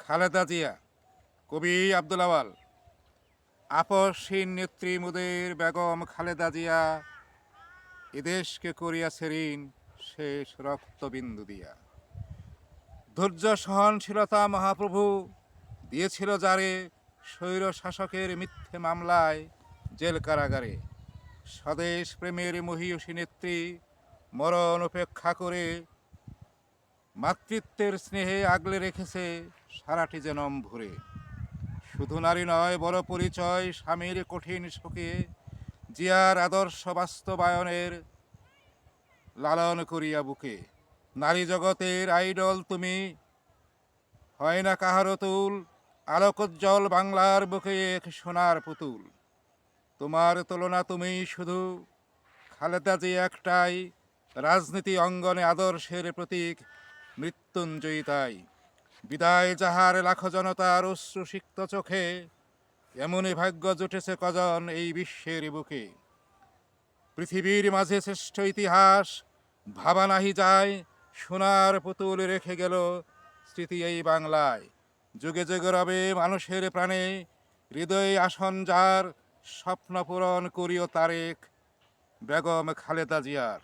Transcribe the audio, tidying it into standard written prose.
খালেদা জিয়া, কবি আব্দুল আওয়াল। আপসহীন নেত্রী মুদের বেগম খালেদা জিয়া এদেশকে করিয়াছে ঋণ শেষ রক্তবিন্দু দিয়া। ধৈর্য সহনশীলতা মহাপ্রভু দিয়েছিল যারে, স্বৈর শাসকের মিথ্যে মামলায় জেল কারাগারে। স্বদেশ প্রেমের মহীয়সী নেত্রী মরণ উপেক্ষা করে মাতৃত্বের স্নেহে আগলে রেখেছে সারাটি জনম ভরে। শুধু নারী নয়, বড় পরিচয় স্বামীর কঠিন শোকে, জিয়ার আদর্শ বাস্তবায়নের লালন করিয়া বুকে। নারী জগতের আইডল তুমি, হয় না কাহারো তুল, আলোকোজ্জ্বল বাংলার বুকে এক সোনার পুতুল। তোমার তুলনা তুমি শুধু, খালেদা জিয়া একটাই, রাজনীতি অঙ্গনে আদর্শের প্রতীক, মৃত্যুঞ্জয়ী তাই। বিদায় যাহার লাখো জনতার অশ্রুসিক্ত চোখে, এমনই ভাগ্য জুটেছে কজন এই বিশ্বের বুকে। পৃথিবীর মাঝে শ্রেষ্ঠ ইতিহাস ভাবা নাহি যায়, সোনার পুতুল রেখে গেল স্মৃতি এই বাংলায়। যুগে যুগে রবে মানুষের প্রাণে, হৃদয়ে আসন যার, স্বপ্ন পূরণ করিও তারেক বেগম খালেদা জিয়ার।